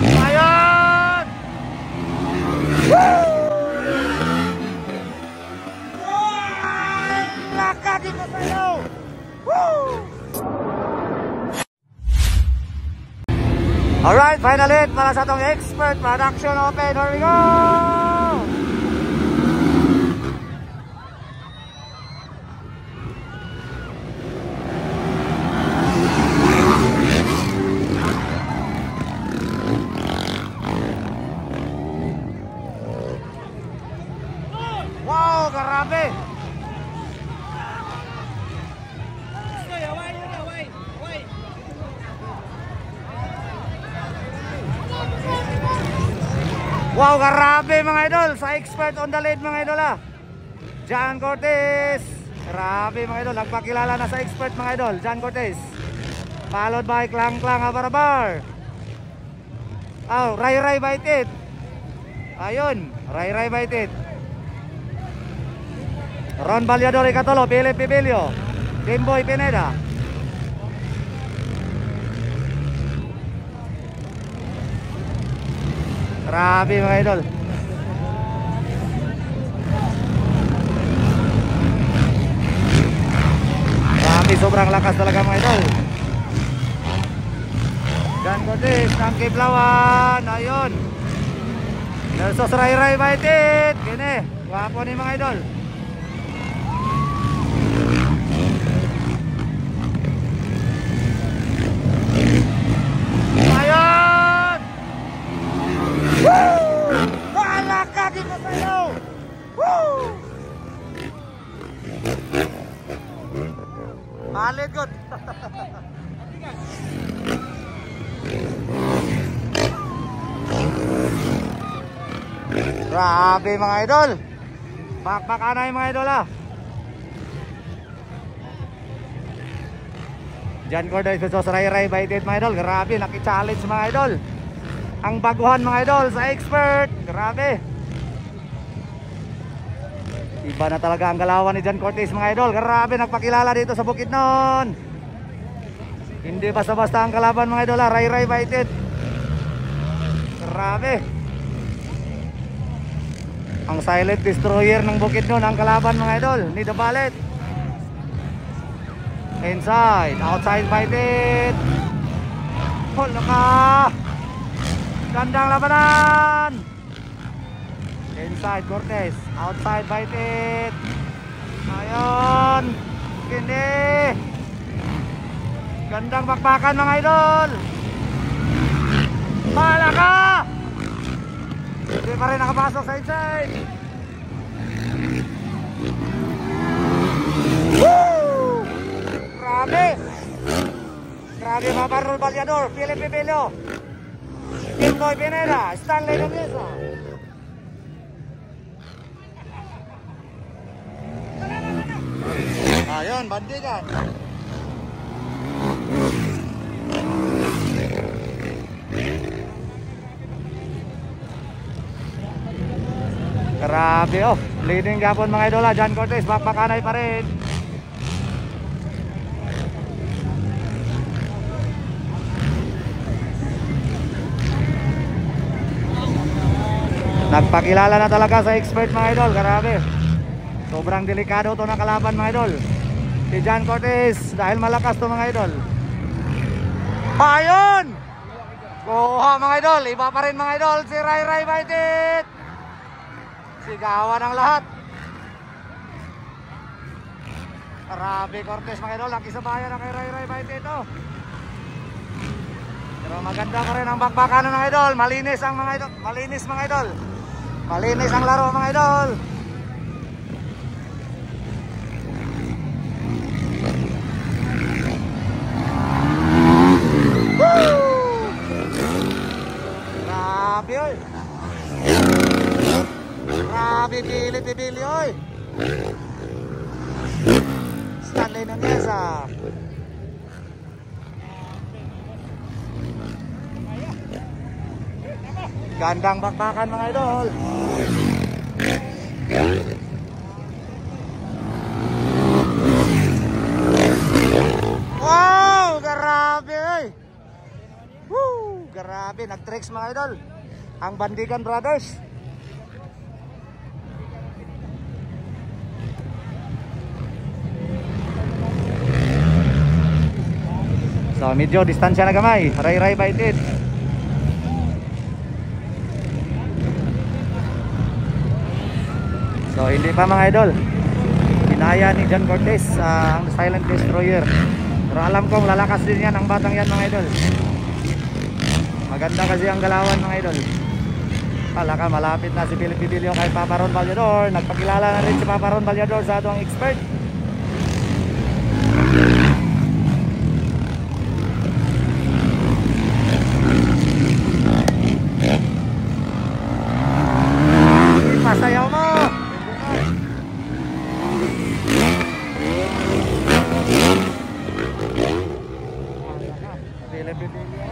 Ayun! Woo! Laka dito sa'yo! Woo! Alright, final hit para sa itong Expert Production Open. Here we go! Wow, grabe! Wow, grabe mga idol. Sa Expert on the lead mga idol John Cortez. Grabe mga idol. Nagpakilala na sa Expert mga idol, John Cortez. Followed by Klang Klang Abarabar. Oh, Ray Ray Baitit. Ayun, Ray Ray Baitit. Ron Balyador Ikatolo, Philip Pibilio, Timboy Pineda. Grabe mga idol. Grabe, sobrang lakas talaga mga idol. John Cortez ng Kiblawan. Ayun, versus Ray Ray Baitit. Kini, wapo ni mga idol. Ayun! Woo! Malaka dito sa'yo! Woo! Malit good! Grabe mga idol! Pakpakanay mga idol John Cortez versus Ray Ray Baitit mga idol. Grabe, naki-challenge mga idol. Ang baguhan mga idol sa Expert. Grabe. Iba na talaga ang galawan ni John Cortez mga idol. Grabe, nagpakilala dito sa Bukidnon. Hindi basta-basta ang kalaban mga idol Ray Ray Baitit. Grabe. Ang silent destroyer ng Bukidnon ang kalaban mga idol ni The Ballet. Inside, outside Baitit. Hold ka. Gandang labanan. Inside Cortez, outside Baitit. Ayun. Kini. Gandang bakbakan mga idol. Pala ka. Hindi pa rin nakapasok sa inside. Woo! Grabe. Grabe mga Barrol Balyador, Philip Pibilio, Timboy Pineda, Stanley Nuneza. Ayun, bandigan. Grabe leading Japon mga idola. John Cortez, bakbakanay pa rin. Nagpakilala na talaga sa Expert mga idol. Grabe, sobrang delikado to na kalaban mga idol, si John Cortez, dahil malakas to mga idol. Ayun, kuha mga idol. Iba pa rin mga idol si Ray Ray Baitit. Sigawan ang lahat. Grabe Cortez mga idol, nakisabayan na kay Ray Ray Baitit Pero maganda pa rin ang bakbakan ng idol. Malinis ang mga idol. Malinis mga idol. Malinis ang laro mga idol. Woo! Grabe oy. Grabe Pili oy. Stanley Nuneza. Gandang bakbakan mga idol. Wow, grabe oy. Woo, grabe, nag-tricks mga idol. Ang Bandigan Brothers. So medyo distansya na gamay. Ray baited. So hindi pa mga idol. Inaya ni John Cortez ang Silent Destroyer. Pero alam kong lalakas din yan ang batang yan mga idol. Maganda kasi ang galawan mga idol. Kala ka malapit na si Philip Bibilio kay Papa Ron Vallador. Nagpakilala na rin si Papa Ron Vallador sa atong expert. Pasayaw mo. Philip Bibilio.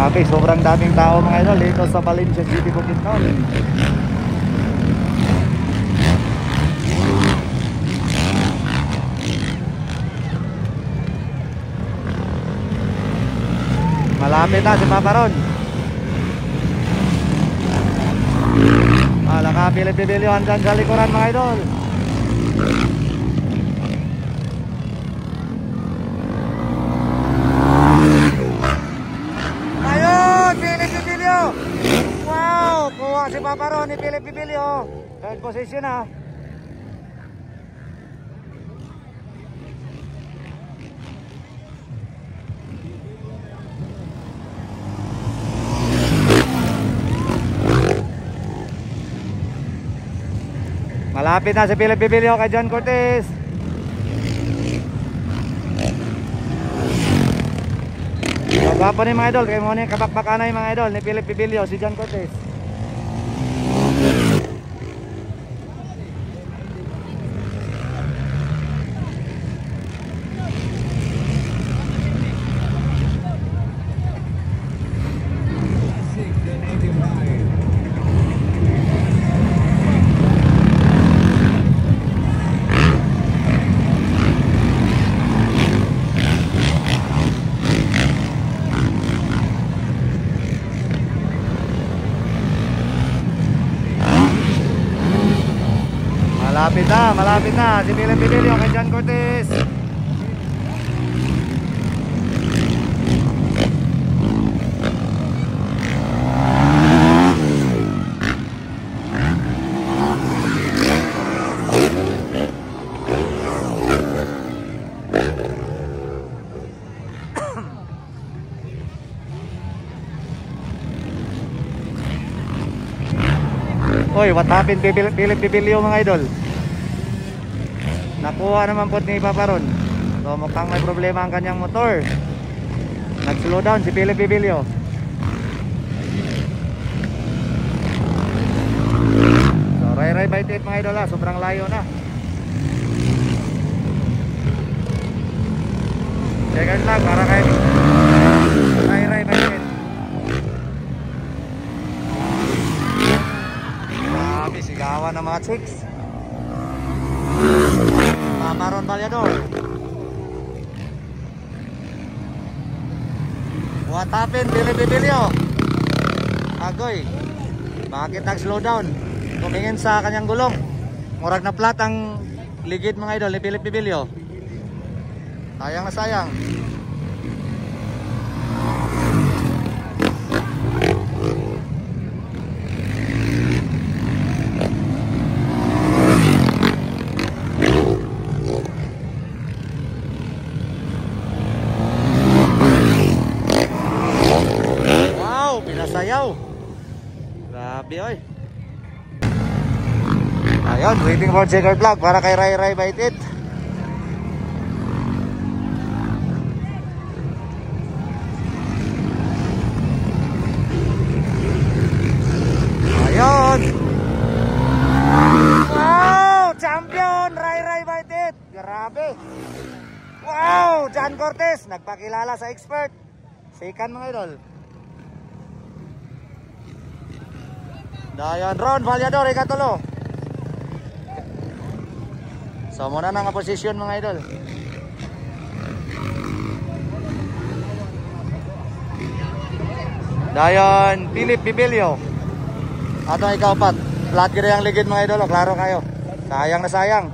Okay, sobrang daming tao mga idol dito sa Valencia City, Bukidnon. Malapit na si Papa Ron. Wala ka Philip Bibilio andyan sa likuran mga idol. Wow, kuha si Papa Ron ni Philip Bibilio. Third position ha. Malapit na si Philip Bibilio kay John Cortez. Gwapo ni mga idol, kaya mo ni kabakbakanay mga idol ni Philip Bibilio, si John Cortez. Malapit na si Philip Bibilio kay John Cortez. Oy, what happened Philip Bibilio mga idol? Nakuha naman po ni Papa Ron. So mukhang may problema ang kanyang motor. Nag-slow down si Philip Bibilio. So ray by tape mga idol ha. Sobrang layo na. Second lang para kay ray by tape. Grabe sigawan ng mga chicks. Papa Ron Vallador. What happened Philip Bibilio? Agoy, bakit nag-slow down? Tumingin sa kanyang gulong. Murag na flat ang ligid mga idol ni Philip Bibilio. Sayang na sayang. Sayaw. Grabe oy. Ayun, waiting for checkered flag para kay Ray Ray Baitit. Ayun. Wow, champion Ray Ray Baitit. Grabe. Wow, John Cortez nagpakilala sa expert. Second mga idol. Dayon Ron Vallador ikatulo. So muna na nga posisyon mga idol. Dayon Philip Bibilio. Atong ikaupat. Flat gire ang ligid mga idol, klaro kayo. Sayang na sayang.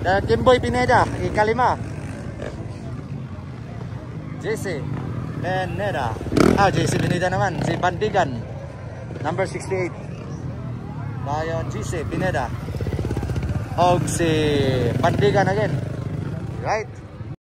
Dayon Kimboy Pineda ikalima. JC Pineda. JC Pineda naman si Bandigan. Number 68. Dayon JC Pineda. Og si Bandigan again. Right.